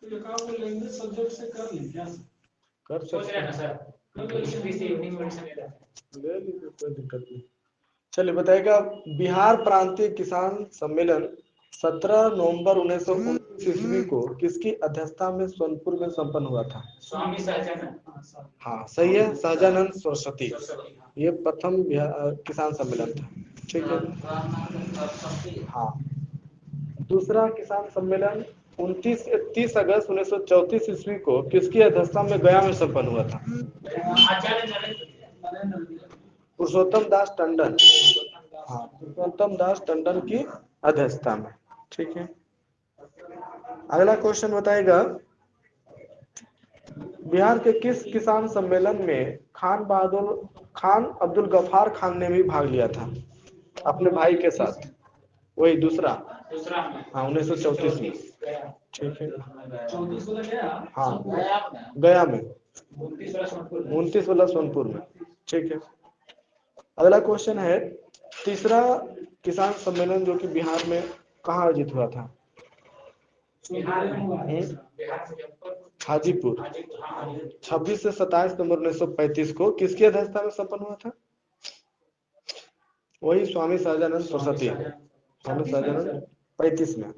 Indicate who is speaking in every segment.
Speaker 1: Language subject से कर लें क्या कर सकते हैं ना सर, ले लीजिए कोई दिक्कत नहीं। चलिए बताइएगा, बिहार प्रांतीय किसान सम्मेलन 17 नवंबर 1929 ईस्वी को किसकी अध्यक्षता में सोनपुर में संपन्न हुआ था? स्वामी सहजानंद। हाँ सही है, सहजानंद सरस्वती। ये प्रथम किसान सम्मेलन था। ठीक है। हाँ, दूसरा किसान सम्मेलन 30 अगस्त 1934 ईस्वी को किसकी अध्यक्षता में गया में संपन्न हुआ था? पुरुषोत्तम दास टंडन। हाँ, पुरुषोत्तम दास टंडन की अध्यक्षता में। ठीक है। अगला क्वेश्चन बताएगा, बिहार के किस किसान सम्मेलन में खान अब्दुल गफ्फार खान ने भी भाग लिया था अपने भाई के साथ? वही दूसरा हाँ 1934 में। ठीक है। हाँ गया में, 29 वाला सोनपुर में। ठीक है। अगला क्वेश्चन है, तीसरा किसान सम्मेलन जो कि बिहार में कहाँ आयोजित हुआ था? हाजीपुर। 26 से 27 नवंबर 1935 को किसकी अध्यक्षता में संपन्न हुआ था? वही स्वामी सहजानंद सरस्वती। स्वामी सहजानंद 35 में,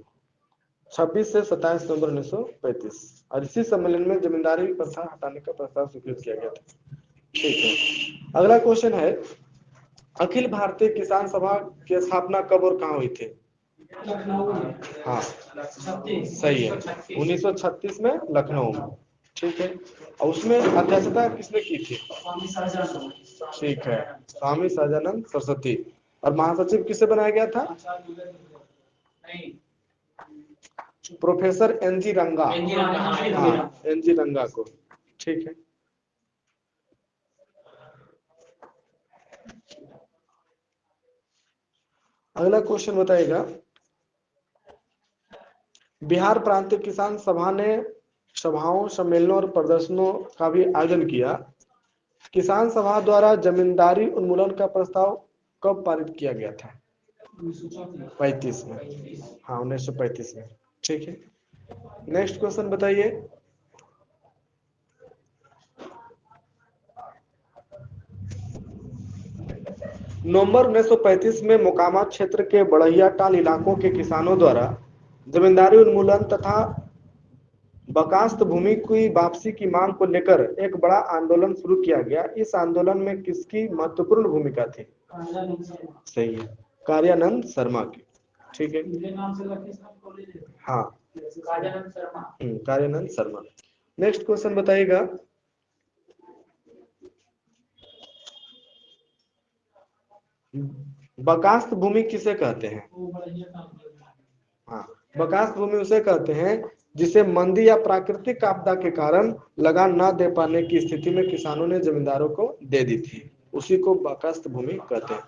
Speaker 1: 26 से 27 नवंबर 1935। और इसी सम्मेलन में जमींदारी प्रथा हटाने का प्रस्ताव स्वीकृत किया गया था। ठीक है। अगला क्वेश्चन है, अखिल भारतीय किसान सभा की स्थापना कब और कहाँ हुई थी? हाँ सही है, 1936 में लखनऊ में। ठीक है। और उसमें अध्यक्षता किसने की थी? ठीक है, स्वामी सहजानंद सरस्वती। और महासचिव किसे बनाया गया था? प्रोफेसर एनजी रंगा। हाँ एनजी रंगा को। ठीक है। अगला क्वेश्चन बताएगा, बिहार प्रांतीय किसान सभा ने सभाओं, सम्मेलनों और प्रदर्शनों का भी आयोजन किया। किसान सभा द्वारा जमींदारी उन्मूलन का प्रस्ताव कब पारित किया गया था? 35 में। हाँ 1935 में। ठीक है। नेक्स्ट क्वेश्चन बताइए, नवंबर 1935 में मोकामा क्षेत्र के बढ़ैया टाल इलाकों के किसानों द्वारा जमींदारी उन्मूलन तथा बकास्त भूमि की वापसी की मांग को लेकर एक बड़ा आंदोलन शुरू किया गया। इस आंदोलन में किसकी महत्वपूर्ण भूमिका थी? सही है, कार्यानंद शर्मा की। ठीक है। हाँ कार्यानंद शर्मा। नेक्स्ट क्वेश्चन बताइएगा, बकास्त भूमि किसे कहते हैं? हाँ, बकास्त भूमि उसे कहते हैं जिसे मंदी या प्राकृतिक आपदा के कारण लगान न दे पाने की स्थिति में किसानों ने जमींदारों को दे दी थी, उसी को बकास्त भूमि कहते हैं।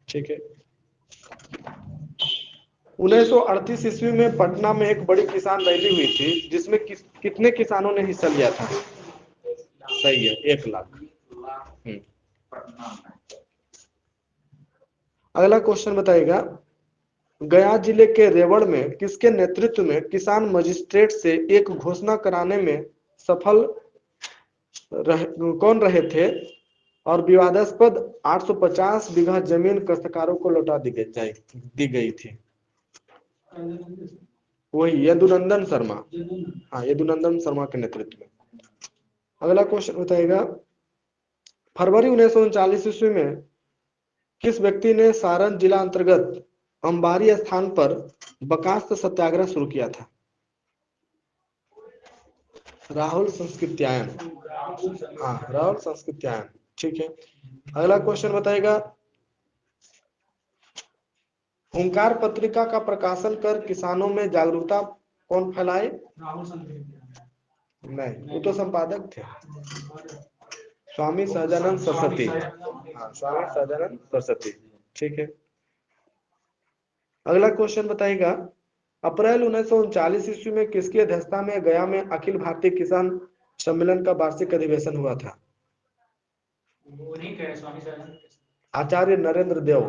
Speaker 1: ठीक है। 1938 ईस्वी में पटना में एक बड़ी किसान रैली हुई थी जिसमें कितने किसानों ने हिस्सा लिया था? सही है, 1 लाख। अगला क्वेश्चन बताइएगा, गया जिले के रेवड़ में किसके नेतृत्व में किसान मजिस्ट्रेट से एक घोषणा कराने में सफल कौन रहे थे और विवादास्पद 850 बीघा जमीन काश्तकारों को लौटा दी गई थी? वही यदुनंदन शर्मा। हाँ यदुनंदन शर्मा के नेतृत्व में। अगला क्वेश्चन बताइएगा, फरवरी 1939 ईस्वी में किस व्यक्ति ने सारण जिला अंतर्गत अंबारी स्थान पर बकास्त सत्याग्रह शुरू किया था? राहुल संस्कृत्यायन। हाँ राहुल संस्कृत्यायन। ठीक है। अगला क्वेश्चन बताइएगा, ओंकार पत्रिका का प्रकाशन कर किसानों में जागरूकता कौन फैलाए? नहीं, वो तो संपादक थे, स्वामी सहजानंद सरस्वती। हाँ स्वामी सहजानंद सरस्वती। ठीक है। अगला क्वेश्चन बताइएगा, अप्रैल 1939 ईस्वी में किसकी अध्यक्षता में गया में अखिल भारतीय किसान सम्मेलन का वार्षिक अधिवेशन हुआ था? आचार्य नरेंद्र देव।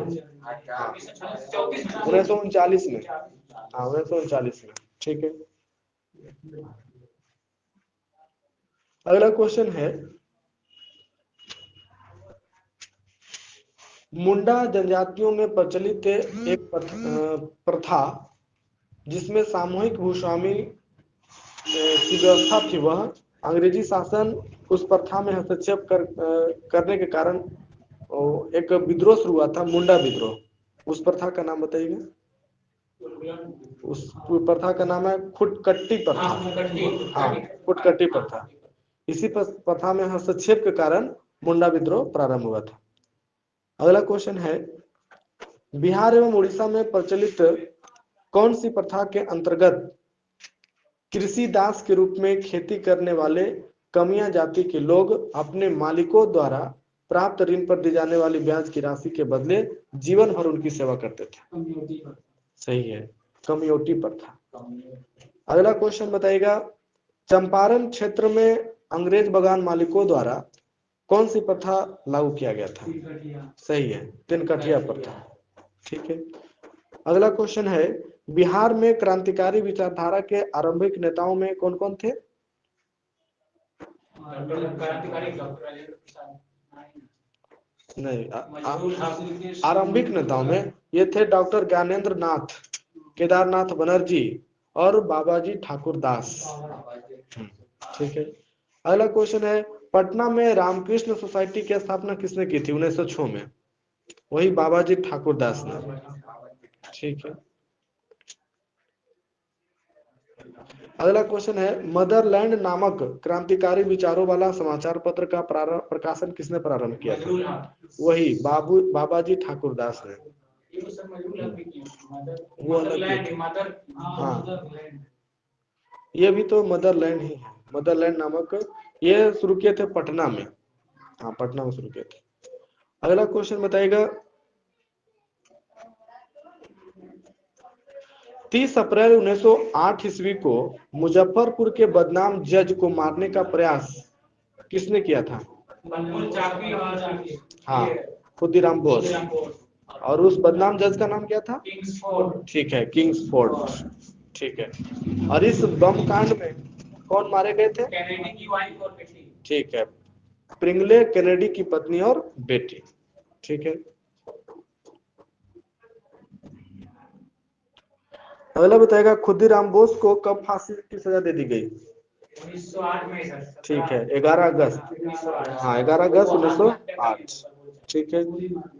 Speaker 1: 1939 में। हाँ 1939 में। ठीक है। अगला क्वेश्चन है, मुंडा जनजातियों में प्रचलित एक प्रथा जिसमें सामूहिक भूस्वामी की व्यवस्था थी, वह अंग्रेजी शासन उस प्रथा में हस्तक्षेप करने के कारण एक विद्रोह शुरू हुआ था, मुंडा विद्रोह। उस प्रथा का नाम बताइए। उस प्रथा का नाम है खुटकट्टी प्रथा। हाँ, खुटकट्टी प्रथा। इसी प्रथा में हस्तक्षेप के कारण मुंडा विद्रोह प्रारंभ हुआ था। अगला क्वेश्चन है, बिहार एवं उड़ीसा में प्रचलित कौन सी प्रथा के अंतर्गत कृषि दास के रूप में खेती करने वाले कमियां जाति के लोग अपने मालिकों द्वारा प्राप्त ऋण पर दी जाने वाली ब्याज की राशि के बदले जीवन भर उनकी सेवा करते थे? सही है, कमियोटी प्रथा। अगला क्वेश्चन बताइएगा, चंपारण क्षेत्र में अंग्रेज बगान मालिकों द्वारा कौन सी प्रथा लागू किया गया था? सही है, तिनकठिया प्रथा। ठीक है। अगला क्वेश्चन है, बिहार में क्रांतिकारी विचारधारा के आरंभिक नेताओं में कौन कौन थे? नहीं, आरंभिक नेताओं में ये थे डॉक्टर ज्ञानेंद्र नाथ, केदारनाथ बनर्जी और बाबाजी ठाकुर दास। ठीक है। अगला क्वेश्चन है, पटना में रामकृष्ण सोसाइटी की स्थापना किसने की थी 1906 में? वही बाबाजी ठाकुर दास ने। ठीक है। अगला क्वेश्चन है, मदरलैंड नामक क्रांतिकारी विचारों वाला समाचार पत्र का प्रकाशन किसने प्रारंभ किया था? वही बाबाजी ठाकुर दास ने। वो अलग थे। हाँ, ये भी तो मदरलैंड ही है, मदरलैंड नामक। ये शुरू किए थे पटना में। हाँ, पटना में शुरू किए थे। अगला क्वेश्चन बताइएगा, 30 अप्रैल 1908 ईस्वी को मुजफ्फरपुर के बदनाम जज को मारने का प्रयास किसने किया था? हाँ, खुदीराम बोस। और उस बदनाम जज का नाम क्या था? ठीक है, किंग्सफोर्ड। ठीक है। और इस बम कांड में कौन मारे गए थे? कैनेडी की वाइफ और बेटी। ठीक है, प्रिंगले कैनेडी की पत्नी और बेटी। ठीक है। अगला बताएगा, खुदीराम बोस को कब फांसी की सजा दे दी गई? 1908 में। ठीक है, 11 अगस्त। हाँ, 11 अगस्त 1908। ठीक है।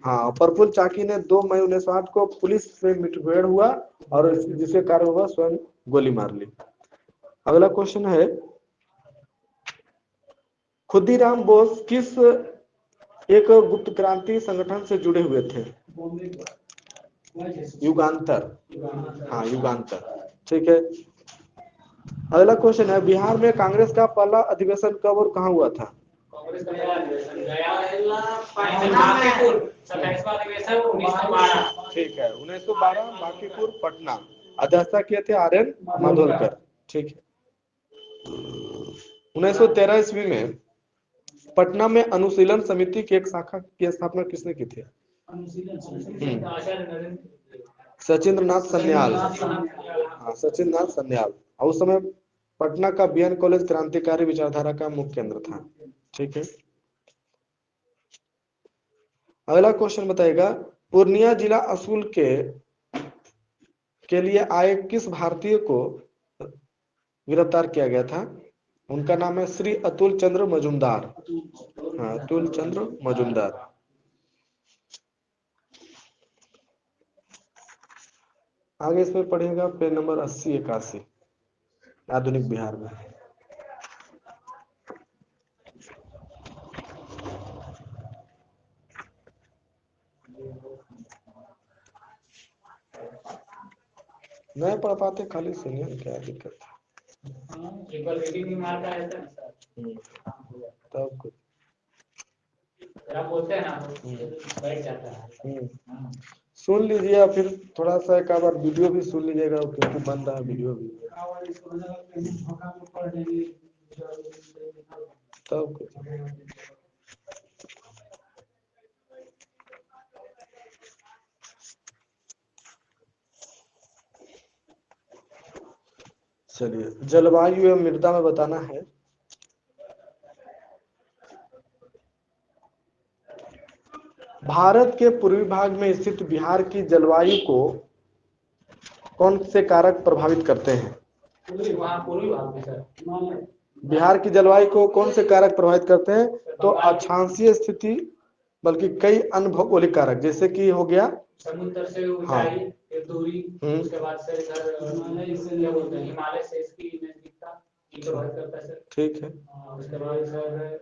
Speaker 1: हाँ, प्रफुल्ल चाकी ने 2 मई 1908 को पुलिस से मुठभेड़ हुआ और जिसके कारण वह स्वयं गोली मार ली। अगला क्वेश्चन है, खुदीराम बोस किस एक गुप्त क्रांति संगठन से जुड़े हुए थे? युगांतर। हाँ, युगांतर। ठीक है। अगला क्वेश्चन है, बिहार में कांग्रेस का पहला अधिवेशन कब और कहाँ हुआ था? ठीक है, 1912, बांकीपुर, पटना। अध्यक्षता किए थे RN माधोलकर। ठीक है। 1913 ईस्वी में पटना में अनुशीलन समिति की एक शाखा की स्थापना किसने की थी? सचिंद्र नाथ सन्याल। हाँ, सचिंद्र नाथ सन्याल। और उस समय पटना का BN कॉलेज क्रांतिकारी विचारधारा का मुख्य केंद्र था। ठीक है। अगला क्वेश्चन बताएगा, पूर्णिया जिला असूल के लिए आए किस भारतीय को गिरफ्तार किया गया था? उनका नाम है श्री अतुल चंद्र मजूमदार। हाँ, अतुल चंद्र मजूमदार। आगे इसमें पढ़ेगा पेज नंबर 80-81, आधुनिक बिहार में। नहीं पढ़ पाते, खाली सुनिए, क्या दिक्कत है? एक बार रीडिंग में मारता है तब कुछ आप बोलते हैं ना, बैठ जाता है। सुन लीजिए, या फिर थोड़ा सा एक बार वीडियो भी सुन लीजिएगा, क्योंकि बन रहा है वीडियो भी। तब कुछ चलिए, जलवायु एवं मृदा में बताना है। भारत के पूर्वी भाग में स्थित बिहार की जलवायु को कौन से कारक प्रभावित करते हैं?
Speaker 2: पूर्वी भाग में सर
Speaker 1: बिहार की जलवायु को कौन से कारक प्रभावित करते हैं? तो अक्षांशीय स्थिति, बल्कि कई अन्य भौगोलिक कारक, जैसे कि हो गया
Speaker 2: समुद्र से ऊंचाई, फिर दूरी, उसके बाद से इधर क्या बोलते हैं हिमालय से इसकी नजदीकता ये प्रभावित करता है सर।
Speaker 1: ठीक है,
Speaker 2: उसके बाद सर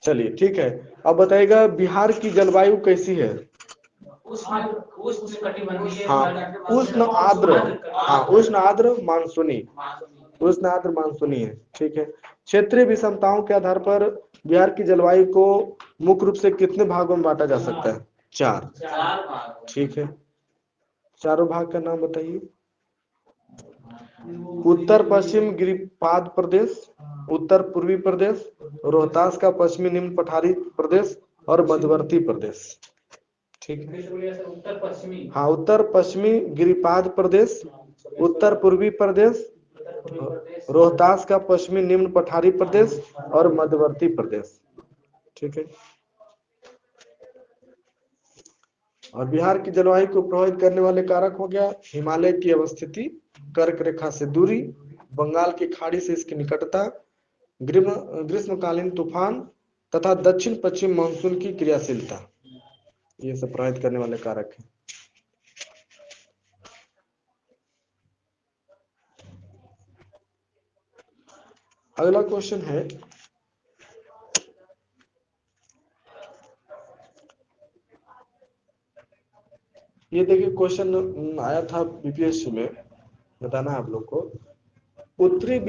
Speaker 1: चलिए ठीक है। अब बताइएगा बिहार की जलवायु कैसी है?
Speaker 2: उष्णकटिबंधीय,
Speaker 1: हाँ उष्ण आर्द्र, हाँ उष्ण आर्द्र मानसूनी, उष्ण आर्द्र मानसूनी है। ठीक है। क्षेत्रीय विषमताओं के आधार पर बिहार की जलवायु को मुख्य रूप से कितने भागों में बांटा जा सकता है? 4। ठीक है, चारों भाग का नाम बताइए। उत्तर पश्चिम गिरिपाद प्रदेश, उत्तर पूर्वी प्रदेश, रोहतास का पश्चिमी निम्न पठारी प्रदेश और मध्यवर्ती प्रदेश। ठीक है,
Speaker 2: उत्तर पश्चिमी,
Speaker 1: हाँ उत्तर पश्चिमी गिरिपाद प्रदेश, उत्तर पूर्वी प्रदेश, रोहतास का पश्चिमी निम्न पठारी प्रदेश और मध्यवर्ती प्रदेश। ठीक है। और बिहार की जलवायु को प्रभावित करने वाले कारक हो गया हिमालय की अवस्थिति, कर्क रेखा से दूरी, बंगाल की खाड़ी से इसकी निकटता, ग्रीष्मकालीन तूफान तथा दक्षिण पश्चिम मानसून की क्रियाशीलता, ये सब प्रभावित करने वाले कारक हैं। अगला क्वेश्चन है, ये देखिए क्वेश्चन आया था बीपीएससी में, बताना है आप लोग को। उत्तरी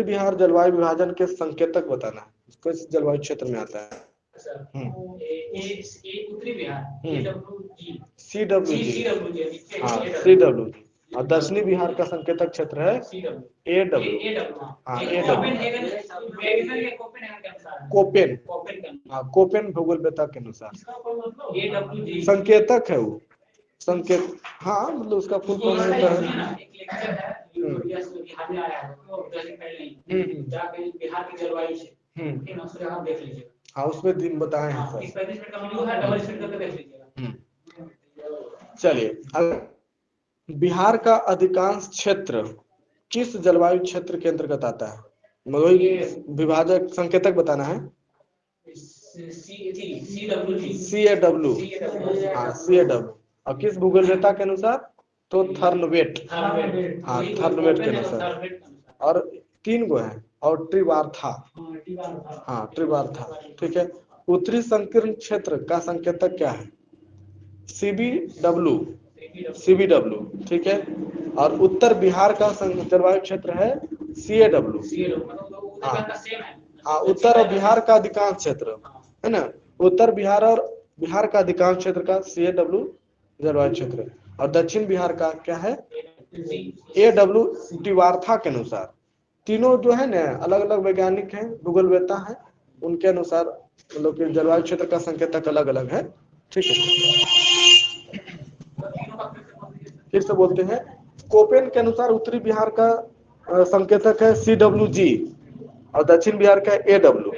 Speaker 1: बिहार जलवायु विभाजन के संकेतक बताना है, किस जलवायु क्षेत्र में आता है?
Speaker 2: उत्तरी बिहार
Speaker 1: CWG, हाँ CWG। और दक्षिणी बिहार का संकेतक क्षेत्र है AW, हाँ कोपेन, हाँ कोपेन भूगोलवेत्ता के अनुसार संकेतक है वो, संकेत, हाँ मतलब उसका फुल फॉर्म होता है।
Speaker 2: बिहार की जलवायु से देख लीजिए,
Speaker 1: हाँ उसमें दिन बताए हैं सर।
Speaker 2: 35 मिनट का वीडियो है, डबल स्पीड करके देख लीजिएगा।
Speaker 1: चलिए, बिहार का अधिकांश क्षेत्र किस जलवायु क्षेत्र के अंतर्गत आता है? मतलब विभाजक संकेतक बताना है। CAW, हाँ CAW। और किस भूगोलवेत्ता के अनुसार? तो थर्नवेट, हाँ थर्नवेट के अनुसार। और 3 गो है, और ट्रिवार्था, हाँ ट्रिवार्था। ठीक है। उत्तरी संकीर्ण क्षेत्र का संकेतक क्या है? CBW, ठीक है। और उत्तर बिहार का जलवायु क्षेत्र है CAW, हाँ उत्तर और बिहार का अधिकांश क्षेत्र है ना, उत्तर बिहार और बिहार का अधिकांश क्षेत्र का CAW जलवायु क्षेत्र। और दक्षिण बिहार का क्या है? AW ट्रिवार्था के अनुसार। तीनों जो है ना अलग अलग वैज्ञानिक हैं, भूगोलवेत्ता हैं, उनके अनुसार मतलब कि जलवायु क्षेत्र का संकेतक अलग अलग है। ठीक है, फिर से बोलते हैं। कोपेन के अनुसार उत्तरी बिहार का संकेतक है CWG और दक्षिण बिहार का AW।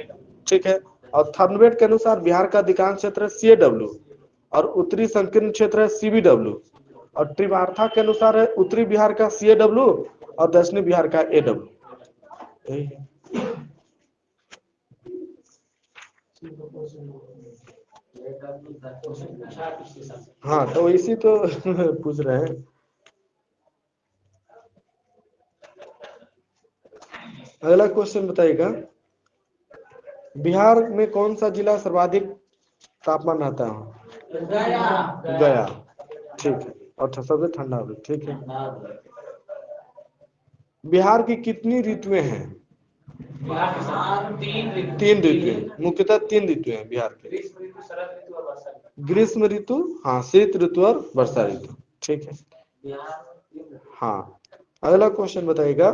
Speaker 1: ठीक है। और थर्नवेट के अनुसार बिहार का अधिकांश क्षेत्र है CAW और उत्तरी संकीर्ण क्षेत्र है CBW। और ट्रिवार्था के अनुसार है उत्तरी बिहार का CAW और दक्षिणी बिहार का AW। यही है। हाँ तो इसी तो पूछ रहे हैं। अगला क्वेश्चन बताइएगा, बिहार में कौन सा जिला सर्वाधिक तापमान रहता है? गया। ठीक है, और सबसे ठंडा भी। ठीक है। बिहार की कितनी ऋतुएं हैं? 3 ऋतुएं, मुख्यतः 3 ऋतुएं हैं बिहार के। ग्रीष्म ऋतु, हाँ शीत ऋतु और वर्षा ऋतु। ठीक है। हाँ, अगला क्वेश्चन बताइएगा,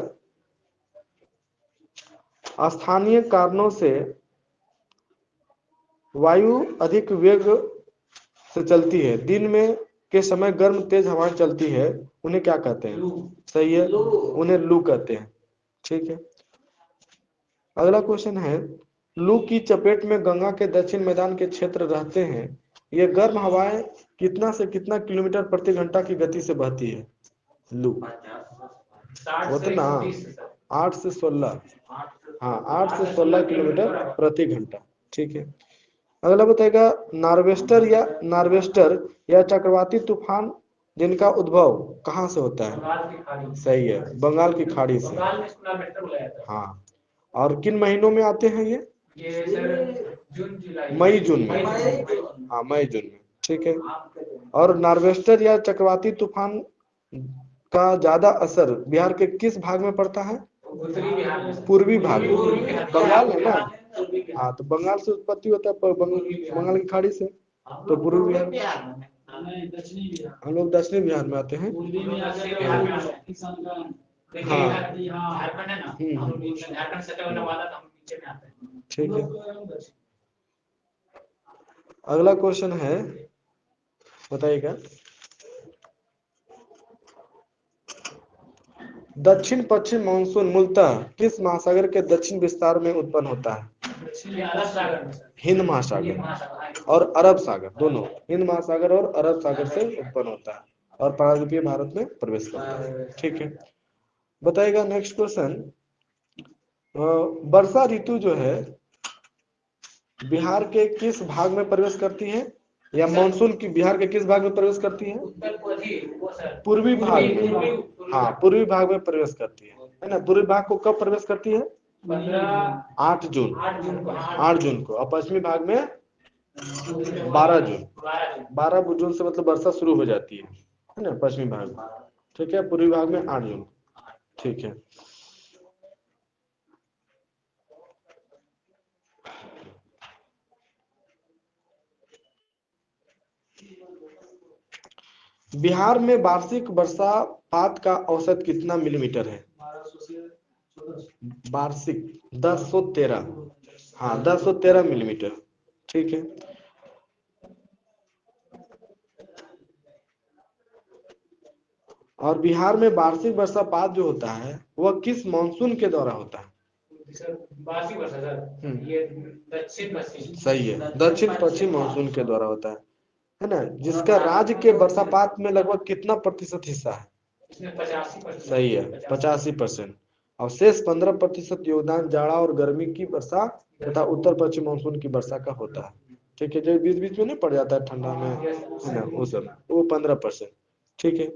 Speaker 1: स्थानीय कारणों से वायु अधिक वेग से चलती है, दिन में के समय गर्म तेज हवाएं चलती है, उन्हें क्या कहते हैं? सही है, उन्हें लू कहते हैं। ठीक है। अगला क्वेश्चन है, लू की चपेट में गंगा के दक्षिण मैदान के क्षेत्र रहते हैं। ये गर्म हवाएं कितना से कितना किलोमीटर प्रति घंटा की गति से बहती है? लू
Speaker 2: 60
Speaker 1: वो
Speaker 2: से
Speaker 1: तो ना
Speaker 2: 130 से सर।
Speaker 1: 8 से 16,
Speaker 2: 8
Speaker 1: हाँ 8 से 16 किलोमीटर प्रति घंटा। ठीक है। अगला बताएगा नार्वेस्टर या चक्रवाती तूफान जिनका उद्भव कहाँ से होता है?
Speaker 2: बंगाल की खाड़ी।
Speaker 1: सही है, बंगाल की खाड़ी से।
Speaker 2: बंगाल में इसको नार्वेस्टर बुलाया जाता है।
Speaker 1: हाँ, और किन महीनों में आते हैं ये?
Speaker 2: ये सर जून जुलाई
Speaker 1: मई जून में। हाँ, मई जून में। ठीक है। और नार्वेस्टर या चक्रवाती तूफान का ज्यादा असर बिहार के किस भाग में पड़ता है?
Speaker 2: उत्तरी बिहार में।
Speaker 1: पूर्वी भाग में।
Speaker 2: पूर्वी बिहार।
Speaker 1: बंगाल है ना?
Speaker 2: पूर्वी बिहार।
Speaker 1: हाँ, तो बंगाल से उत्पत्ति होता है बंगाल की खाड़ी से, तो पूर्वी बिहार में।
Speaker 2: दक्षिणी बिहार।
Speaker 1: हम लोग दक्षिणी बिहार में आते हैं।
Speaker 2: पूर्वी बिहार में देखिए
Speaker 1: हाँ।
Speaker 2: झारखंड है ना, हम लोग झारखंड से होने वाला तो हम नीचे में आते हैं।
Speaker 1: ठीक है। अगला क्वेश्चन है, बताइएगा। दक्षिण पश्चिम मानसून मूलतः किस महासागर के दक्षिण विस्तार में उत्पन्न होता है?
Speaker 2: अरब सागर में सर।
Speaker 1: हिंद महासागर और अरब सागर, दोनों हिंद महासागर और अरब सागर से उत्पन्न होता है और प्रायद्वीपीय भारत में प्रवेश करता है। ठीक है। बताइएगा नेक्स्ट क्वेश्चन। वर्षा ऋतु जो है बिहार के किस भाग में प्रवेश करती है, या मानसून की बिहार के किस भाग में प्रवेश करती है? पूर्वी भाग में। हाँ, पूर्वी भाग में प्रवेश करती है ना? पूर्वी भाग को कब प्रवेश करती है? 8 जून। 8 जून को। और पश्चिमी भाग में 12 जून। 12 जून से मतलब वर्षा शुरू हो जाती है ना पश्चिमी भाग में। ठीक है। पूर्वी भाग में 8 जून। ठीक है। बिहार में वार्षिक वर्षापात का औसत कितना मिलीमीटर है? वार्षिक 1013। हाँ, 1013 मिलीमीटर। ठीक है। और बिहार में वार्षिक वर्षापात जो होता है वह किस मानसून के द्वारा होता है?
Speaker 2: वार्षिक वर्षा सर, ये दक्षिण पश्चिम।
Speaker 1: सही है, दक्षिण पश्चिम मानसून के द्वारा होता है ना? जिसका राज्य के वर्षापात में लगभग कितना प्रतिशत हिस्सा है?
Speaker 2: इसमें 85%।
Speaker 1: सही है, 85%। और शेष 15% योगदान जाड़ा और गर्मी की वर्षा तथा उत्तर पश्चिम मानसून की वर्षा का होता है। ठीक है। जो बीच बीच में नहीं पड़ जाता है ठंडा में, है ना, वो सब, वो 15%। ठीक है।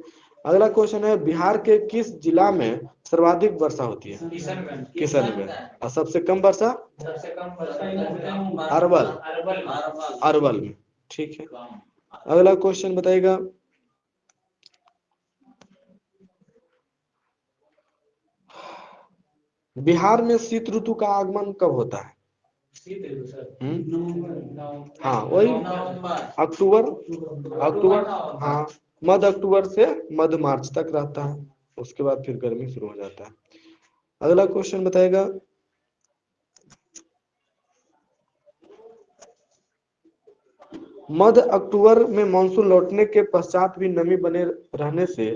Speaker 1: अगला क्वेश्चन है, बिहार के किस जिला में सर्वाधिक वर्षा होती है? किशनगंज। और सबसे कम वर्षा? अरवल। अरवल में। ठीक है। अगला क्वेश्चन बताइएगा। बिहार में शीत ऋतु का आगमन कब होता है?
Speaker 2: शीत ऋतु सर
Speaker 1: हाँ, वही अक्टूबर। अक्टूबर, हाँ, मध्य अक्टूबर से मध्य मार्च तक रहता है। उसके बाद फिर गर्मी शुरू हो जाता है। अगला क्वेश्चन बताएगा। मध्य अक्टूबर में मानसून लौटने के पश्चात भी नमी बने रहने से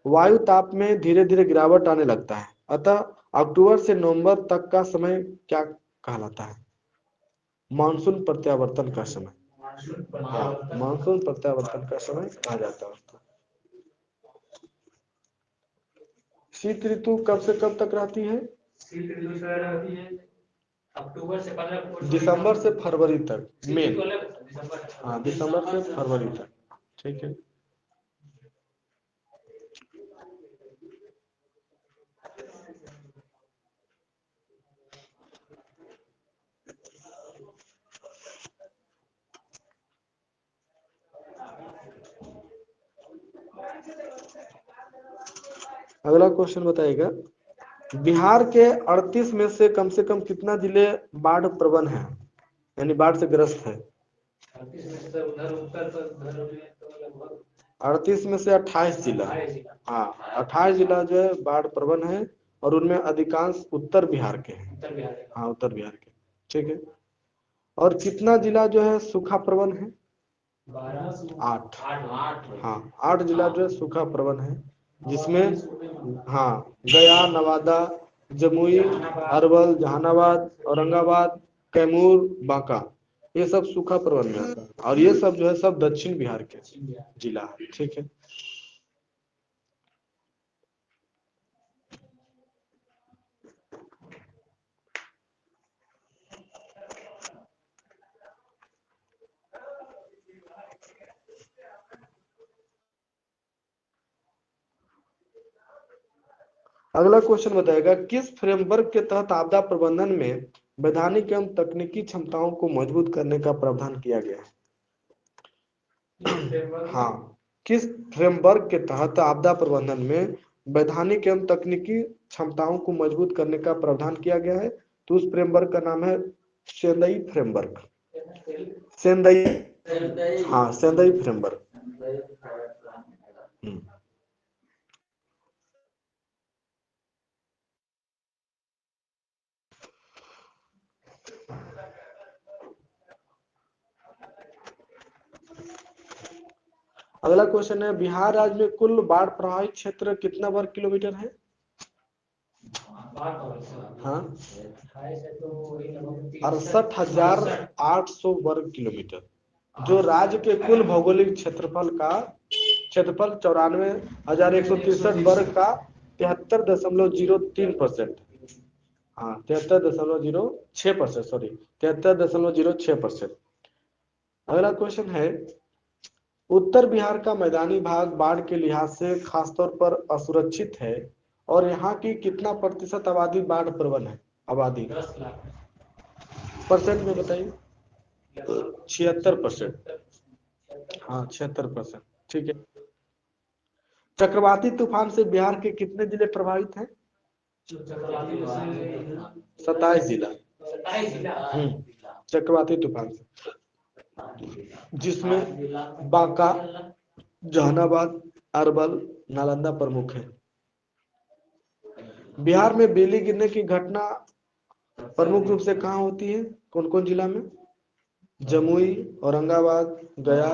Speaker 1: वायु ताप में धीरे धीरे गिरावट आने लगता है। अतः अक्टूबर से नवंबर तक का समय क्या कहलाता है? मानसून प्रत्यावर्तन का समय। हाँ, मानसून प्रत्यावर्तन का समय कहा जाता है उसको। शीत ऋतु कब से कब तक रहती है?
Speaker 2: शीत ऋतु सर रहती है अक्टूबर से 15
Speaker 1: दिसंबर से फरवरी तक।
Speaker 2: मई।
Speaker 1: हाँ, दिसंबर से फरवरी तक। ठीक है। अगला क्वेश्चन बताइएगा। बिहार के 38 में से कम कितना जिले बाढ़ प्रवण है, यानी बाढ़ से ग्रस्त है? 38 में से 28 जिला। हाँ, 28 जिला जो है बाढ़ प्रवण है, और उनमें अधिकांश उत्तर बिहार के हैं। हाँ, उत्तर बिहार के। ठीक है। और कितना जिला जो है सूखा प्रवण है? 8। हाँ, 8 जिला जो है सूखा प्रवण है, जिसमें हाँ गया, नवादा, जमुई, अरवल, जहानाबाद, औरंगाबाद, कैमूर, बांका, ये सब सूखा प्रबंध में आता है, और ये सब जो है सब दक्षिण बिहार के जिला है। ठीक है। अगला क्वेश्चन बताएगा, किस फ्रेमवर्क के तहत आपदा प्रबंधन में वैधानिक एवं तकनीकी क्षमताओं को मजबूत करने का प्रावधान किया गया है? हाँ, किस फ्रेमवर्क के तहत आपदा प्रबंधन में वैधानिक एवं तकनीकी क्षमताओं को मजबूत करने का प्रावधान किया गया है? तो उस फ्रेमवर्क का नाम है सेंदई फ्रेमवर्क। सेंदई, हाँ, सेंदई फ्रेमवर्क। अगला क्वेश्चन है, बिहार राज्य में कुल बाढ़ प्रभावित क्षेत्र कितना वर्ग किलोमीटर है? हाँ, 68,800 वर्ग किलोमीटर, जो राज्य के कुल भौगोलिक क्षेत्रफल का क्षेत्रफल 94,163 वर्ग का 73.03%। हाँ, 73.06%, सॉरी, 73.06%। अगला क्वेश्चन है, उत्तर बिहार का मैदानी भाग बाढ़ के लिहाज से खासतौर पर असुरक्षित है और यहाँ की कितना प्रतिशत आबादी बाढ़ प्रवण है? आबादी
Speaker 2: 10 लाख
Speaker 1: परसेंट में बताइए। 76%। हाँ, 76%। ठीक है। चक्रवाती तूफान से बिहार के कितने जिले प्रभावित हैं? 27 जिला। चक्रवाती तूफान से, जिसमें बांका, जहानाबाद, अरवल, नालंदा प्रमुख है। बिहार में बिजली गिरने की घटना प्रमुख रूप से कहाँ होती है? कौन कौन जिला में? जमुई, औरंगाबाद, गया,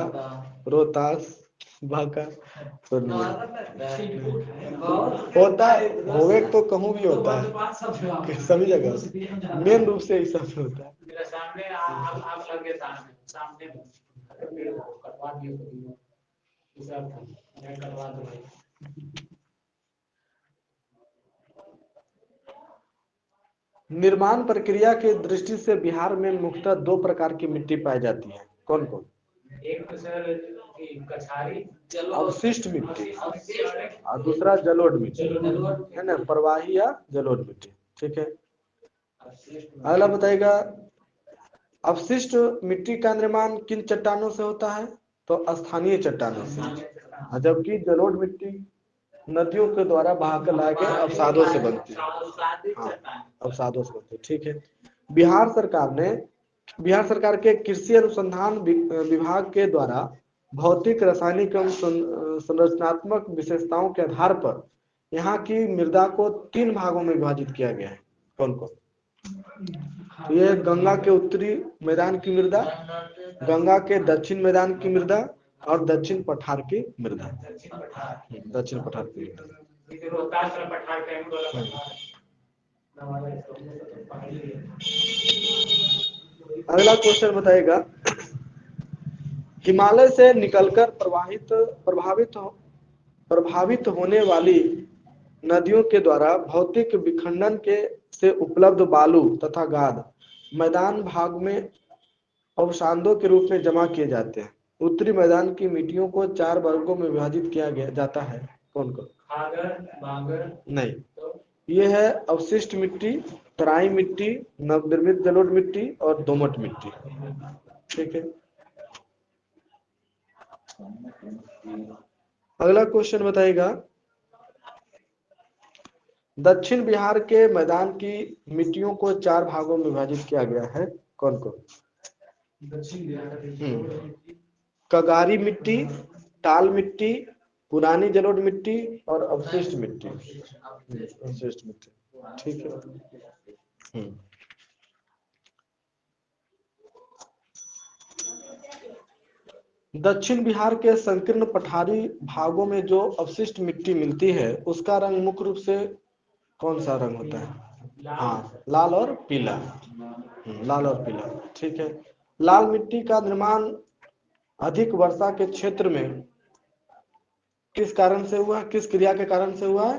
Speaker 1: रोहतास, बांका, पूर्णिया। होता होवे तो कहूँ भी होता है, सभी जगह मेन रूप से ऐसा होता है।
Speaker 2: मेरे सामने आप लगे सामने कटवा दियो मैं कटवा दूं भाई।
Speaker 1: निर्माण प्रक्रिया के दृष्टि से बिहार में मुख्यतः 2 प्रकार की मिट्टी पाई जाती है। कौन कौन?
Speaker 2: एक तो सर कछारी
Speaker 1: अवशिष्ट मिट्टी, और दूसरा जलोढ़ मिट्टी, है ना, प्रवाही या जलोढ़ मिट्टी। ठीक है। अगला बताइएगा, अवशिष्ट मिट्टी का निर्माण किन चट्टानों से होता है? तो स्थानीय चट्टानों से, जबकि जलोढ़ मिट्टी नदियों के द्वारा बहाकर लाए गए अवसादों से बनती है। हाँ, अवसादों से बनती है। ठीक है। बिहार सरकार के कृषि अनुसंधान विभाग के द्वारा भौतिक, रासायनिक एवं संरचनात्मक विशेषताओं के आधार पर यहाँ की मृदा को 3 भागों में विभाजित किया गया है। कौन कौन? तो ये गंगा के उत्तरी मैदान की मृदा, गंगा के दक्षिण मैदान की मृदा, और दक्षिण पठार की मृदा। दक्षिण पठार की मृदा। अगला क्वेश्चन बताएगा, हिमालय से निकलकर प्रभावित होने वाली नदियों के द्वारा भौतिक विखंडन के से उपलब्ध बालू तथा गाद मैदान भाग में अवसादों के रूप में जमा किए जाते हैं। उत्तरी मैदान की मिट्टियों को 4 वर्गों में विभाजित किया जाता है। कौन कौन? नहीं, ये है अवशिष्ट मिट्टी, तराई मिट्टी, नवनिर्मित जलोढ़ मिट्टी और दोमट मिट्टी। ठीक है। अगला क्वेश्चन बताएगा, दक्षिण बिहार के मैदान की मिट्टियों को 4 भागों में विभाजित किया गया है। कौन कौन?
Speaker 2: दक्षिण बिहार
Speaker 1: कगारी मिट्टी, टाल मिट्टी, पुरानी जलोढ़ मिट्टी और अवशिष्ट मिट्टी। अवशिष्ट मिट्टी। ठीक है। दक्षिण बिहार के संकीर्ण पठारी भागों में जो अवशिष्ट मिट्टी मिलती है उसका रंग मुख्य रूप से कौन सा रंग होता है? हाँ, लाल और पीला। लाल और पीला, ठीक है। लाल मिट्टी का निर्माण अधिक वर्षा के क्षेत्र में किस कारण से हुआ, किस क्रिया के कारण से हुआ है?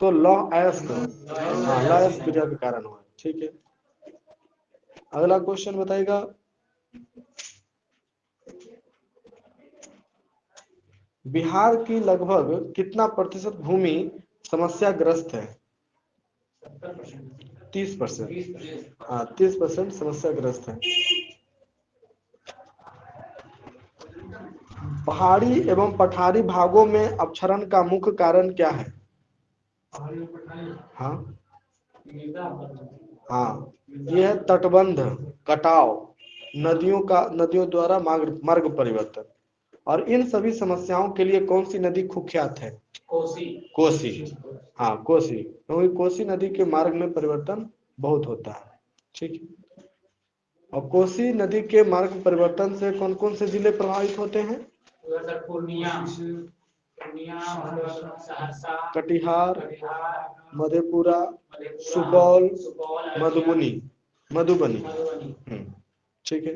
Speaker 1: तो लौह अयस्क, हाँ, लौह अयस्क क्रिया के कारण हुआ है, ठीक है। अगला क्वेश्चन बताइएगा, बिहार की लगभग कितना प्रतिशत भूमि समस्याग्रस्त है? 30%। हाँ, 30% समस्याग्रस्त है। पहाड़ी एवं पठारी भागों में अपक्षरण का मुख्य कारण क्या है? हाँ हाँ, यह है तटबंध, कटाव, नदियों द्वारा मार्ग परिवर्तन। और इन सभी समस्याओं के लिए कौन सी नदी कुख्यात है? कोसी। हाँ, कोसी, क्योंकि कोसी नदी के मार्ग में परिवर्तन बहुत होता है, ठीक है। और कोसी नदी के मार्ग परिवर्तन से कौन कौन से जिले प्रभावित होते हैं?
Speaker 2: पूर्णिया, सहरसा,
Speaker 1: कटिहार, मधेपुरा, सुपौल, मधुबनी, ठीक है।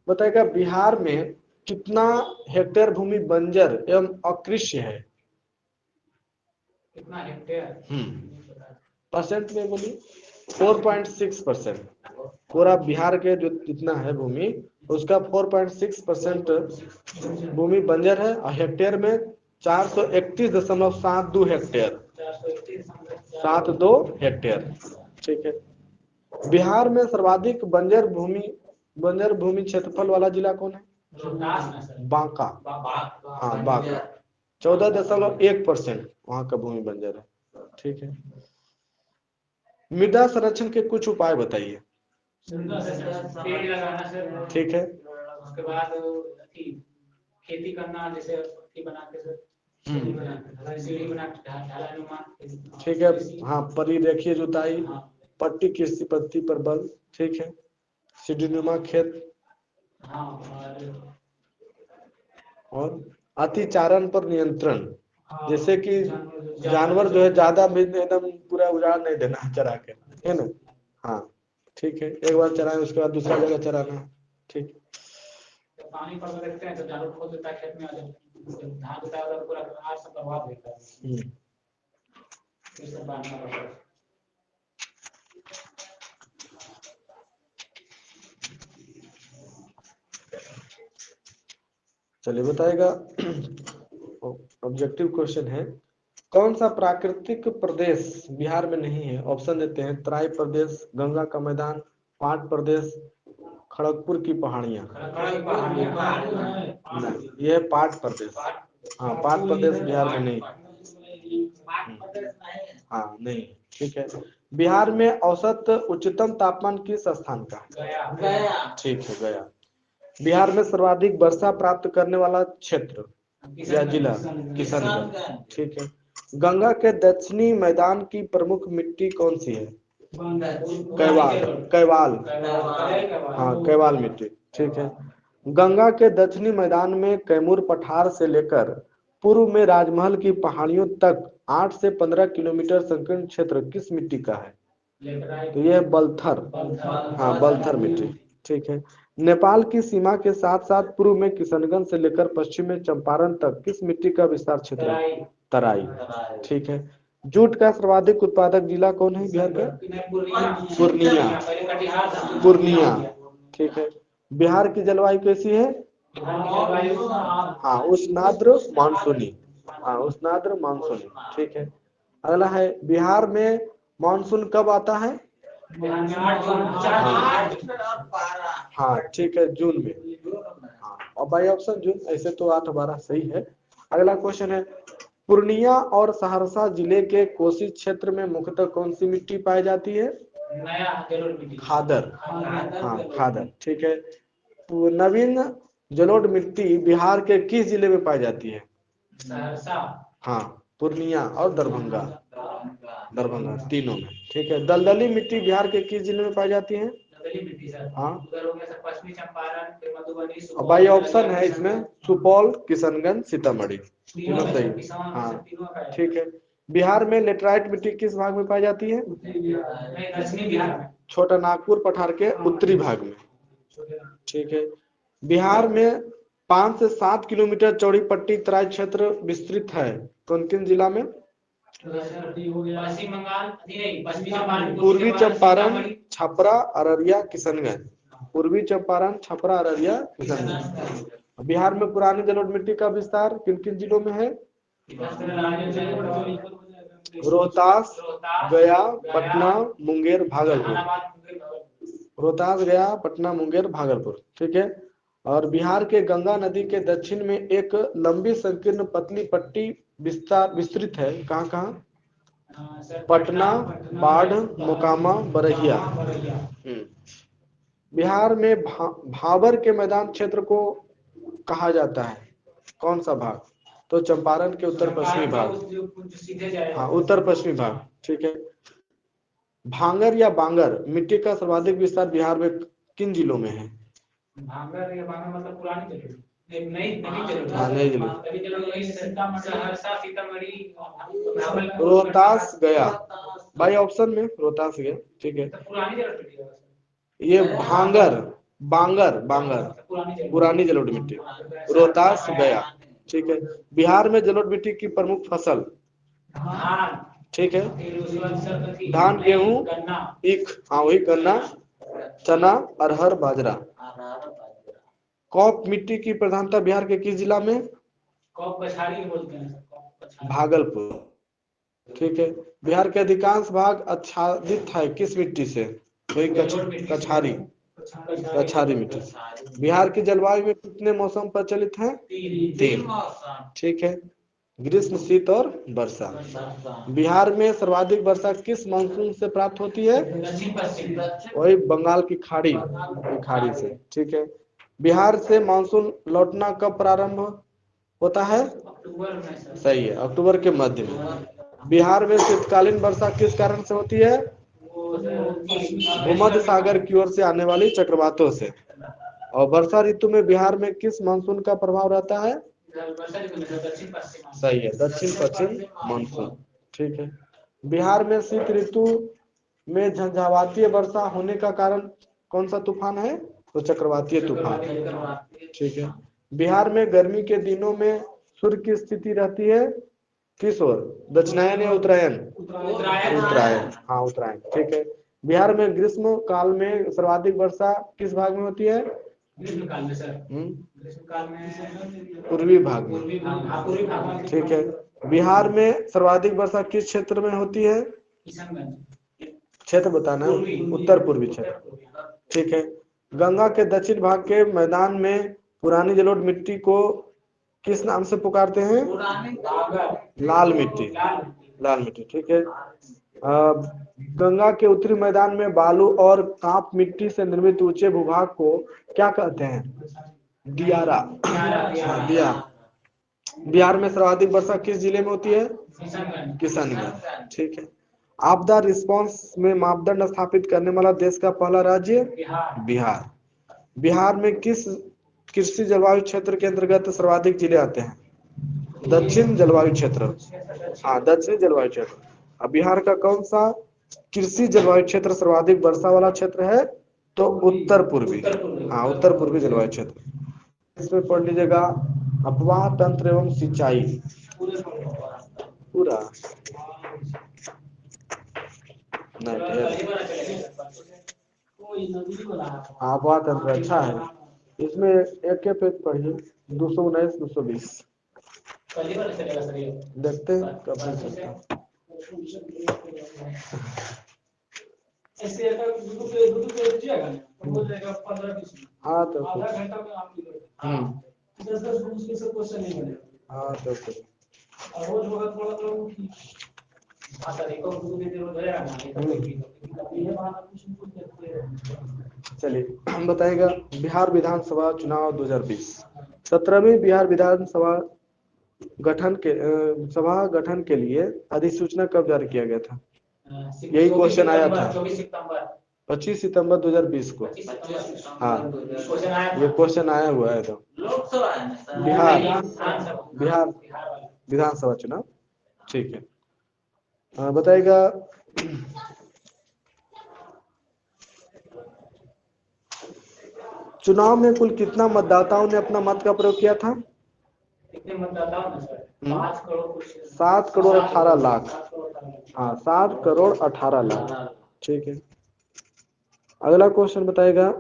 Speaker 1: बताएगा, बिहार में कितना हेक्टेयर भूमि बंजर एवं अकृषि है?
Speaker 2: कितना हेक्टेयर?
Speaker 1: परसेंट में बोलिए। 4.6%। पूरा बिहार के जो जितना है भूमि, उसका 4.6% भूमि बंजर है, और हेक्टेयर में 431.72 हेक्टेयर, 72 हेक्टेयर, ठीक है। बिहार में सर्वाधिक बंजर भूमि क्षेत्रफल वाला जिला कौन है? बांका। हाँ, बांका, 14.1% वहां का भूमि बंजर है, ठीक है। मृदा संरक्षण के कुछ उपाय बताइए।
Speaker 2: पेड़ लगाना सर,
Speaker 1: ठीक है।
Speaker 2: उसके बाद खेती करना, जैसे बना के सर, सीढ़ी बना के ढलानुमा,
Speaker 1: ठीक है। हाँ, परिरेखीय जुताई, पट्टी कृषि पद्धति पर बल, ठीक है। सीढ़ीनुमा खेत, और अतिचारण पर नियंत्रण, जैसे कि जानवर जो है ज्यादा भी एकदम पूरा उजाड़ नहीं देना चरा के, है ना? हाँ, ठीक है, एक बार चराएं उसके बाद दूसरा जगह चराना, ठीक।
Speaker 2: पानी पर रखते हैं तो जानवर खोद देता है, खेत में आ जाता है, धान होता है पूरा आग से प्रभाव देता है, ये सब बांधना पड़ता है।
Speaker 1: चलिए बताएगा, ऑब्जेक्टिव क्वेश्चन है, कौन सा प्राकृतिक प्रदेश बिहार में नहीं है? ऑप्शन देते हैं, तराई प्रदेश, गंगा का मैदान, पाट प्रदेश, खड़गपुर की पहाड़ियां। नहीं, यह है पाट प्रदेश। हाँ, पाट प्रदेश बिहार में नहीं। हाँ, नहीं, ठीक है। बिहार में औसत उच्चतम तापमान किस स्थान का है?
Speaker 2: गया।
Speaker 1: ठीक है, गया। बिहार में सर्वाधिक वर्षा प्राप्त करने वाला क्षेत्र या जिला? किशनगंज, ठीक है। गंगा के दक्षिणी मैदान की प्रमुख मिट्टी कौन सी है? कैवाल। हाँ, कैवाल मिट्टी, ठीक है। गंगा के दक्षिणी मैदान में कैमूर पठार से लेकर पूर्व में राजमहल की पहाड़ियों तक 8 से 15 किलोमीटर संकीर्ण क्षेत्र किस मिट्टी का है? तो यह बलथर। हाँ, बलथर मिट्टी, ठीक है। नेपाल की सीमा के साथ साथ पूर्व में किशनगंज से लेकर पश्चिम में चंपारण तक किस मिट्टी का विस्तार क्षेत्र है? तराई, ठीक है। जूट का सर्वाधिक उत्पादक जिला कौन है बिहार का? पूर्णिया, ठीक है। बिहार की जलवायु कैसी है? हाँ, उष्णाद्र मानसूनी। हाँ, उष्णाद्र मानसूनी, ठीक है। अगला है, बिहार में मानसून कब आता है? हाँ, ठीक है, जून में। हाँ, और बाई ऑप्शन जून, ऐसे तो 8-12 सही है। अगला क्वेश्चन है, पूर्णिया और सहरसा जिले के कोसी क्षेत्र में मुख्यतः कौन सी मिट्टी पाई जाती है? खादर। हाँ, खादर, ठीक है। तो नवीन जलोढ़ मिट्टी बिहार के किस जिले में पाई जाती है?
Speaker 2: सहरसा।
Speaker 1: हाँ, पूर्णिया और दरभंगा तीनों में, ठीक है। दलदली मिट्टी बिहार के किस जिले में पाई जाती है?
Speaker 2: दलदली मिट्टी सर।
Speaker 1: हाँ।
Speaker 2: उधर हो गया सर पश्चिमी चंपारण, फिर मधुबनी,
Speaker 1: अब
Speaker 2: सुपौल,
Speaker 1: भाई
Speaker 2: अररिया,
Speaker 1: ऑप्शन है इसमें
Speaker 2: किशनगंज।
Speaker 1: सुपौल, किशनगंज, सीतामढ़ी,
Speaker 2: तीनों
Speaker 1: तीनों सही।
Speaker 2: किसान
Speaker 1: हाँ
Speaker 2: सर, तीनों का है।
Speaker 1: ठीक है। बिहार में लेटराइट मिट्टी किस भाग में पाई जाती है?
Speaker 2: नहीं, दक्षिणी बिहार में।
Speaker 1: छोटा नागपुर पठार के उत्तरी भाग में। ठीक है। बिहार में 5 से 7 किलोमीटर चौड़ी पट्टी तराई क्षेत्र विस्तृत है, कौन किन जिला में?
Speaker 2: पश्चिम बंगाल, नहीं, पश्चिमी चंपारण,
Speaker 1: पूर्वी चंपारण,
Speaker 2: सीतामढ़ी,
Speaker 1: छपरा, अररिया, किशनगंज। पूर्वी चंपारण, छपरा, अररिया, किशनगंज। बिहार में पुरानी जलोढ़ मिट्टी का विस्तार किन किन जिलों में है? रोहतास, गया, पटना, मुंगेर, भागलपुर। रोहतास, गया, पटना, मुंगेर, भागलपुर। ठीक है। और बिहार के गंगा नदी के दक्षिण में एक लंबी संकीर्ण पतली पट्टी विस्तृत है, कहाँ कहाँ? पटना, बाढ़, मोकामा, बरहिया। बिहार में भाबर के मैदान क्षेत्र को कहा जाता है, कौन सा भाग? तो चंपारण के उत्तर पश्चिमी भाग। हाँ, उत्तर पश्चिमी भाग। ठीक है। भांगर या बांगर मिट्टी का सर्वाधिक विस्तार बिहार में किन जिलों में है?
Speaker 2: भांगर या बांगर मतलब पुरानी जगह, नहीं जरूर।
Speaker 1: हाँ, नहीं जरूर।
Speaker 2: अभी जरूर वही सहरसा, सीतामढ़ी,
Speaker 1: रोहतास, गया। भाई ऑप्शन में रोहतास गया। ठीक है।
Speaker 2: पुरानी जगह,
Speaker 1: ये भांगर, बांगर, बांगर पुरानी जलोढ़ मिट्टी, रोहतास, गया। ठीक है। बिहार में जलोढ़ मिट्टी की प्रमुख फसल?
Speaker 2: धान।
Speaker 1: ठीक है।
Speaker 2: है
Speaker 1: धान, गेहूं, ईख, हाँ वही गन्ना, चना, अरहर, बाजरा। कौप मिट्टी की प्रधानता बिहार के किस जिला में?
Speaker 2: कौप पछाड़ी बोलते हैं।
Speaker 1: भागलपुर। ठीक है। बिहार के अधिकांश भाग आच्छादित है किस मिट्टी से? वही कछारी, कछारी मिट्टी से। बिहार की जलवायु में कितने मौसम प्रचलित हैं? 3। ठीक है। ग्रीष्म, शीत और वर्षा। बिहार में सर्वाधिक वर्षा किस मानसून से प्राप्त होती है? वही बंगाल की खाड़ी से। ठीक है। बिहार से मानसून लौटना कब प्रारंभ होता है?
Speaker 2: अक्टूबर में।
Speaker 1: सही है, अक्टूबर के मध्य में। बिहार में शीतकालीन वर्षा किस कारण से होती है? भूमध्य सागर की ओर से आने वाली चक्रवातों से। और वर्षा ऋतु में बिहार में किस मानसून का प्रभाव रहता है? सही है, दक्षिण पश्चिम मानसून। ठीक है। बिहार में शीत ऋतु में झंझावातीय वर्षा होने का कारण कौन सा तूफान है? तो चक्रवातीय तूफान। ठीक है। बिहार में गर्मी के दिनों में सूर्य की स्थिति रहती है किस ओर? दक्षिणायन या उत्तरायण? उत्तरायण। हाँ, उत्तरायण। ठीक है। बिहार में ग्रीष्म काल में सर्वाधिक वर्षा किस भाग में होती है?
Speaker 2: ग्रीष्म काल में सर। ग्रीष्म काल में
Speaker 1: पूर्वी भाग में। ठीक है। बिहार में सर्वाधिक वर्षा किस क्षेत्र में होती है?
Speaker 2: किशनगंज।
Speaker 1: क्षेत्र बताना है। उत्तर पूर्वी क्षेत्र। ठीक है। गंगा के दक्षिण भाग के मैदान में पुरानी जलोढ़ मिट्टी को किस नाम से पुकारते हैं? लाल मिट्टी। लाल मिट्टी। ठीक है। गंगा के उत्तरी मैदान में बालू और कांप मिट्टी से निर्मित ऊंचे भूभाग को क्या कहते हैं? दियारा। दियारा। बिहार में सर्वाधिक वर्षा किस जिले में होती है? किशनगंज। ठीक है। आपदा रिस्पांस में मापदंड स्थापित करने वाला देश का पहला राज्य? बिहार। बिहार में किस कृषि जलवायु क्षेत्र के अंतर्गत सर्वाधिक जिले आते हैं? दक्षिण जलवायु क्षेत्र। हाँ, दक्षिण जलवायु क्षेत्र। अब बिहार का कौन सा कृषि जलवायु क्षेत्र सर्वाधिक वर्षा वाला क्षेत्र है? तो उत्तर पूर्वी। हाँ, उत्तर पूर्वी जलवायु क्षेत्र। इसमें पढ़ लीजिएगा अपवाह तंत्र एवं सिंचाई पूरा। अपवाह तंत्र अच्छा है। इसमें एक के पेज पढ़िए 219 220। देखते हैं कब मिल सकता है। हाँ तो हाँ तो चलिए हम बताएगा बिहार विधानसभा चुनाव 2020। 17वीं बिहार विधानसभा सभा गठन के लिए अधिसूचना कब जारी किया गया था? यही क्वेश्चन आया था।
Speaker 2: 24 सितंबर।
Speaker 1: 25 सितंबर 2020 को।
Speaker 2: 25 सितंबर
Speaker 1: हाँ,
Speaker 2: क्वेश्चन आया
Speaker 1: ये
Speaker 2: था।
Speaker 1: क्वेश्चन आया हुआ है। तो
Speaker 3: लोकसभा है ना सर?
Speaker 1: बिहार
Speaker 2: बिहार
Speaker 1: बिहार विधानसभा चुनाव, ठीक है। बताइएगा, चुनाव में कुल कितना मतदाताओं ने अपना मत का प्रयोग किया था?
Speaker 2: कितने मतदाताओं ने सर? 5 करोड़ कुछ
Speaker 1: 7 करोड़ 18 लाख।
Speaker 2: 7 करोड़ 18 लाख।
Speaker 1: हाँ, 7 करोड़ 18 लाख, ठीक है। अगला क्वेश्चन बताएगा,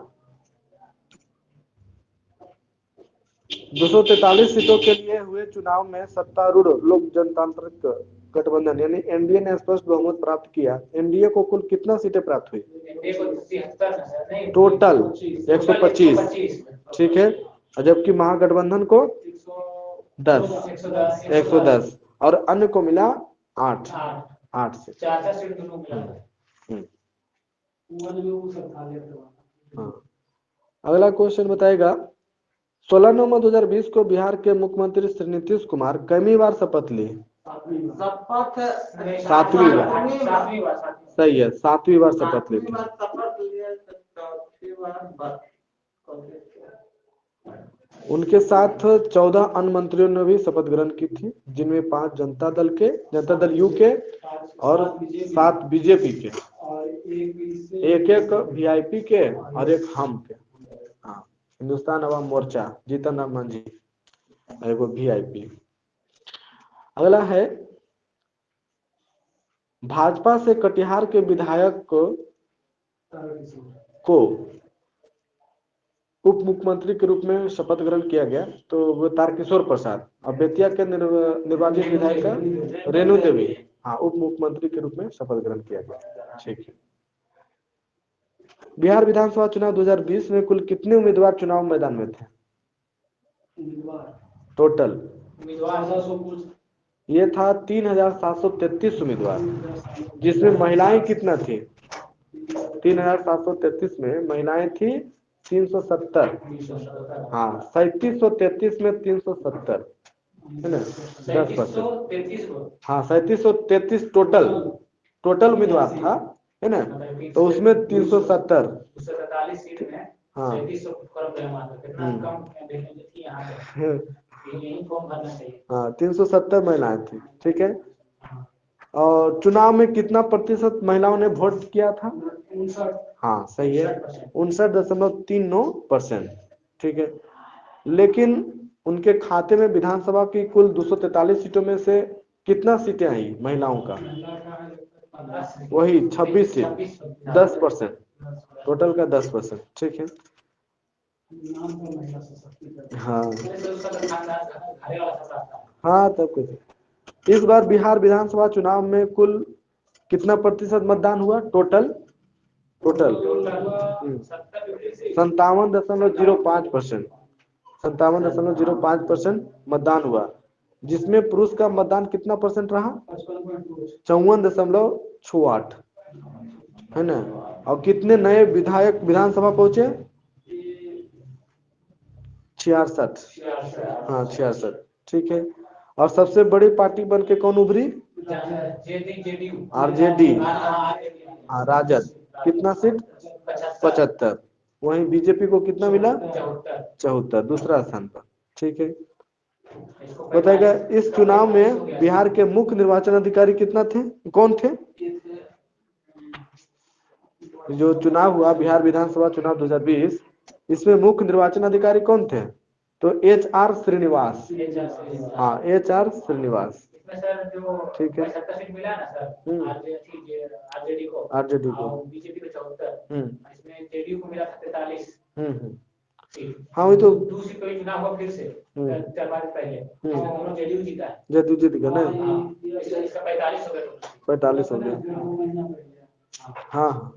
Speaker 1: 243 सीटों के लिए हुए चुनाव में सत्तारूढ़ लोक जनतांत्रिक गठबंधन यानी एनडीए ने स्पष्ट बहुमत प्राप्त किया। एनडीए को कुल कितना सीटें प्राप्त हुई?
Speaker 2: एनडीए को 73 ना सर? नहीं,
Speaker 1: टोटल 125,
Speaker 2: 125
Speaker 1: ठीक है। और जबकि महागठबंधन को 10,
Speaker 2: 110
Speaker 1: 110 और अन्य को मिला 8 से।
Speaker 2: 4 सीट दोनों मिला था।
Speaker 1: हाँ। अगला क्वेश्चन बताएगा, 16 नवंबर 2020 को बिहार के मुख्यमंत्री श्री नीतीश कुमार कितनी बार शपथ लिए?
Speaker 3: शपथ
Speaker 1: 7वीं बार।
Speaker 2: 7वीं बार।
Speaker 1: सही है, 7वीं बार शपथ लेते हैं।
Speaker 3: शपथ लिए तो चौथी बार
Speaker 1: उनके साथ 14 अन्य मंत्रियों ने भी शपथ ग्रहण की थी, जिनमें 5 जनता दल यू के और 7 बीजेपी के, एक वीआईपी के और एक हम के। हाँ, हिंदुस्तान अवाम मोर्चा, जीतन राम मांझी, एगो वीआईपी। अगला है, भाजपा से कटिहार के विधायक को उप मुख्यमंत्री के रूप में शपथ ग्रहण किया गया, तो वो तारकिशोर प्रसाद। और बेतिया के निर्वाचित विधायिका रेणु देवी, हाँ, उप मुख्यमंत्री के रूप में शपथ ग्रहण किया गया, ठीक है। बिहार विधानसभा चुनाव 2020 में कुल कितने उम्मीदवार चुनाव मैदान में थे? टोटल ये था 3733 उम्मीदवार, जिसमें महिलाएं कितना थी? 3733 में महिलाएं थी 370। हाँ, 3733 में 370 है ना, 10%। हाँ, 3733 टोटल उम्मीदवार था, है ना, तो उसमें 370।
Speaker 2: 243 सीट में
Speaker 1: हाँ।
Speaker 2: 3700 फॉर्म जमा था। कितना कम वैकेंसी थी यहाँ पे, यही फॉर्म भरना चाहिए।
Speaker 1: हाँ, 370 महिलाएं थी, ठीक है। और चुनाव में कितना प्रतिशत महिलाओं ने वोट किया था?
Speaker 2: 59।
Speaker 1: हाँ, सही है, 59.39%, ठीक है। लेकिन उनके खाते में विधानसभा की कुल 243 सीटों में से कितना सीटें आई महिलाओं का? वही 26 सीट, 10%, टोटल का 10%, ठीक है। हाँ हाँ, तब कुछ। इस बार बिहार विधानसभा चुनाव में कुल कितना प्रतिशत मतदान हुआ? टोटल 57.05%, 57.05% मतदान हुआ, जिसमें पुरुष का मतदान कितना परसेंट रहा? 54.68, है ना। और कितने नए विधायक विधानसभा पहुंचे? 66। हाँ, 66, ठीक है। और सबसे बड़ी पार्टी बन के कौन उभरी? आरजेडी, हाँ, राजद। कितना सीट? 75। वहीं बीजेपी को कितना मिला? 74, दूसरा स्थान पर, ठीक है। बताएगा, इस चुनाव में बिहार के मुख्य निर्वाचन अधिकारी कौन थे? जो चुनाव हुआ बिहार विधानसभा चुनाव 2020, इसमें मुख्य निर्वाचन अधिकारी कौन थे? तो HR श्रीनिवास। हाँ, HR श्रीनिवास, ठीक है। आरजेडी को,
Speaker 2: बीजेपी को 74, इसमें जेडीयू को मिला 43।
Speaker 1: हाँ, वही तो।
Speaker 2: दूसरी कोई चुनाव हुआ फिर से 4 बार पहले, हम लोग जेडीयू जीता।
Speaker 1: जदयू जीत गया ना,
Speaker 2: इसका 45 हो गया।
Speaker 1: 45 हो गया। हाँ,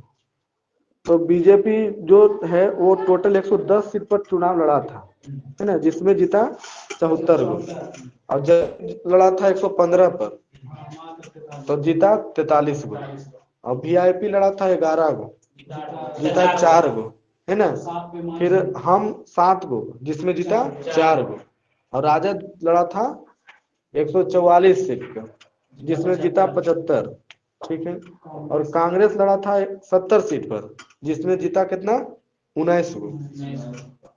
Speaker 1: तो बीजेपी जो है वो टोटल 110 सीट पर चुनाव लड़ा था, है ना, जिसमें जीता 74 गो, और लड़ा था 115 पर, तो जीता 43 गो। और वीआईपी लड़ा था 11 गो, जीता 4 गो, है ना। फिर हम 7 गो, जिसमें जीता 4 गो। और राजद लड़ा था 144 सीट का, जिसमें जीता 75, ठीक है। और कांग्रेस लड़ा था 70 सीट पर, जिसमें जीता कितना 19 गो।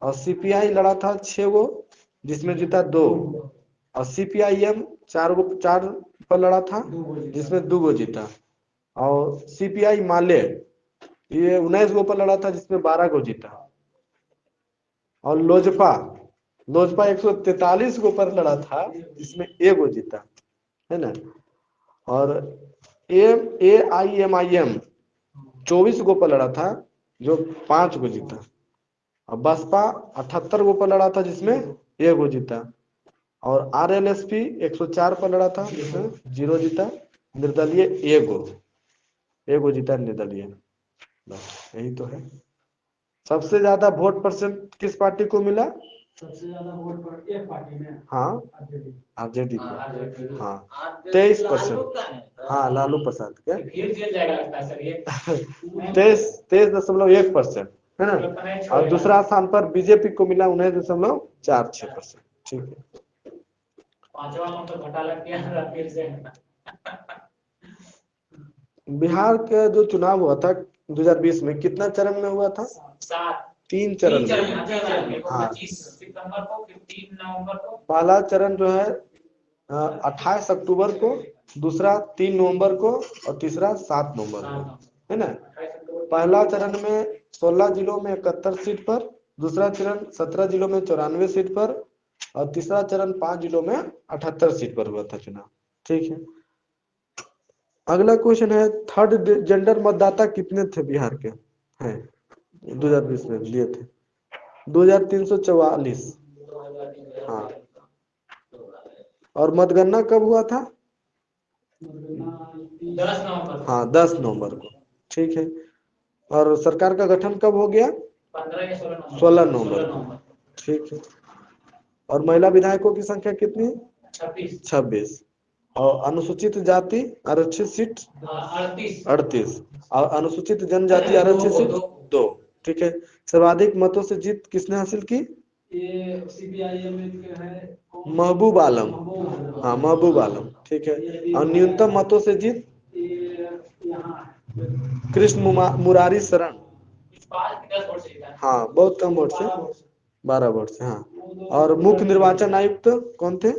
Speaker 1: और सीपीआई लड़ा था 6 गो, जिसमें जीता 2। और सीपीआईएम 4 पर लड़ा था, जिसमें 2 गो जीता। और सीपीआई माले ये 19 गो पर लड़ा था, जिसमें 12 गो जीता। और लोजपा 143 गो पर लड़ा था, जिसमें 1 गो जीता, है ना। और AIMIM 24 गो पर लड़ा था, जो 5 गो जीता। और बसपा 78 गो पर लड़ा था, जिसमें 1 गो जीता। और RLSP 104 पर लड़ा था, जिसमें 0 जीता। निर्दलीय 1 गो जीता निर्दलीय। बस यही तो है। सबसे ज्यादा वोट परसेंट किस पार्टी को मिला?
Speaker 2: सबसे ज्यादा वोट पर एक पार्टी में,
Speaker 1: हाँ आरजेडी को। हाँ 23%। हाँ लालू प्रसाद के
Speaker 2: फिर जेल जाएगा लगता है सर ये।
Speaker 1: 23.1%, है ना। और दूसरा स्थान पर बीजेपी को मिला 19.46%। ठीक है।
Speaker 2: 5वां में तो घोटाला किया फिर से।
Speaker 1: बिहार का जो चुनाव हुआ था 2020 में, कितना चरण में हुआ था? 3 चरण में। हाँ
Speaker 2: 25 सितंबर को, फिर 3 नवंबर को।
Speaker 1: पहला चरण जो है 28 अक्टूबर को, दूसरा 3 नवंबर को, और तीसरा 7 नवंबर को, है ना। पहला चरण में 16 जिलों में 71 सीट पर, दूसरा चरण 17 जिलों में 94 सीट पर, और तीसरा चरण 5 जिलों में 78 सीट पर हुआ था चुनाव। ठीक है। अगला क्वेश्चन है, थर्ड जेंडर मतदाता कितने थे बिहार के? हैं 2020 में दिए थे 2344। हाँ। और मतगणना कब हुआ था?
Speaker 2: 10 नवंबर।
Speaker 1: हाँ 10 नवंबर को। ठीक है। और सरकार का गठन कब हो गया?
Speaker 2: 15 या 16 नवंबर।
Speaker 1: 16 नवंबर को। ठीक है। और महिला विधायकों की संख्या कितनी? 26। और अनुसूचित जाति आरक्षित सीट 38। और अनुसूचित जनजाति आरक्षित सीट 2। ठीक है। सर्वाधिक मतों से जीत किसने हासिल की?
Speaker 2: ये सीपीआईएम है
Speaker 1: महबूब आलम। हाँ महबूब आलम। ठीक है। और न्यूनतम मतों से जीत कृष्ण मुरारी शरण। हाँ बहुत कम वोट से, 12 वोट से। हाँ। और मुख्य निर्वाचन आयुक्त कौन थे?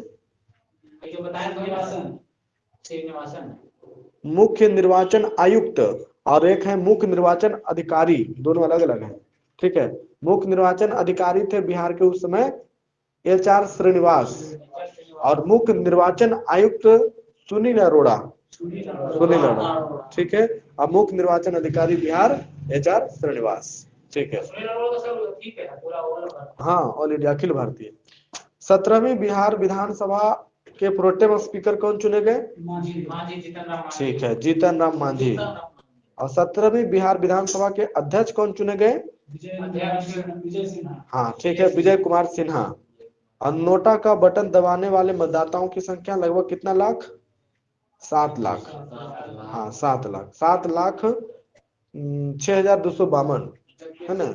Speaker 1: मुख्य निर्वाचन आयुक्त और एक है मुख्य निर्वाचन अधिकारी, दोनों अलग अलग हैं। ठीक है। मुख्य निर्वाचन अधिकारी थे बिहार के उस समय HR श्रीनिवास, और मुख्य निर्वाचन आयुक्त सुनील अरोड़ा। ठीक है। और मुख्य निर्वाचन अधिकारी बिहार HR श्रीनिवास। ठीक है। हाँ ऑल इंडिया अखिल भारतीय। 17वीं बिहार विधानसभा के प्रोटेम स्पीकर कौन चुने गए? ठीक है, जीतन राम मांझी। और 17वीं बिहार विधानसभा के अध्यक्ष कौन चुने गए? हाँ ठीक है, विजय कुमार सिन्हा। और नोटा का बटन दबाने वाले मतदाताओं की संख्या लगभग कितना लाख? 7 लाख। हाँ 7 लाख। 7,06,252, है ना।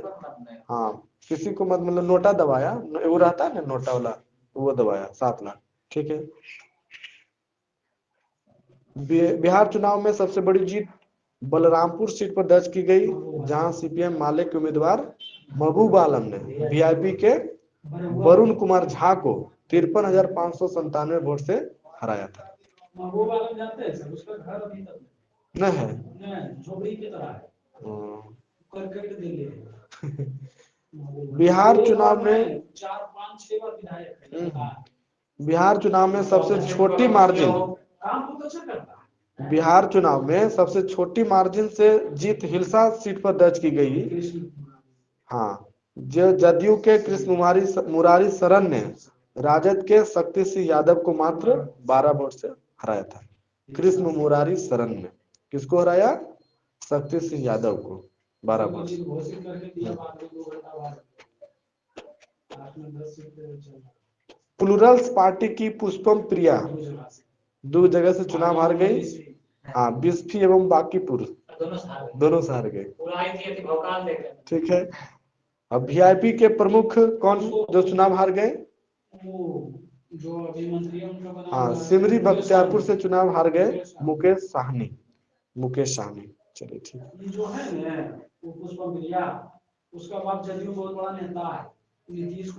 Speaker 1: हाँ किसी को मतलब नोटा दबाया, वो रहता है ना नोटा वाला, वो दबाया 7 लाख। ठीक है। बिहार चुनाव में सबसे बड़ी जीत बलरामपुर सीट पर दर्ज की गई, जहां CPM माले के उम्मीदवार महबूब आलम ने VIP के वरुण कुमार झा को 53,597 वोट से हराया था।
Speaker 2: महबूब आलम जानते हैं सर, उसका घर अभी तक
Speaker 1: नहीं है,
Speaker 2: नहीं, झोपड़ी की तरह है, करकट दिल्ली है।
Speaker 1: बिहार चुनाव में
Speaker 2: 4-5-6 बार विधायक है।
Speaker 1: बिहार चुनाव में सबसे छोटी मार्जिन,
Speaker 2: काम तो अच्छा करता है।
Speaker 1: बिहार चुनाव में सबसे छोटी मार्जिन से जीत हिलसा सीट पर दर्ज की गई। हाँ, जो जदयू के कृष्ण मुरारी शरण ने राजद के शक्ति सिंह यादव को मात्र 12 वोट से हराया था। कृष्ण मुरारी शरण ने किसको हराया? शक्ति सिंह यादव को 12 वोट से। प्लूरल्स पार्टी की पुष्पम प्रिया 2 जगह से चुनाव हार गई। हाँ बिस्फी एवं बांकीपुर दोनों से हार गए। ठीक है। अब VIP के प्रमुख कौन जो चुनाव हार गए?
Speaker 2: जो अभी मंत्री
Speaker 1: हाँ सिमरी बख्तियारपुर से चुनाव हार गए मुकेश साहनी। चलिए ठीक।
Speaker 4: ये जो है ना वो पुष्पम प्रिया, उसका बाप जदयू बहुत बड़ा नेता है, नीतीश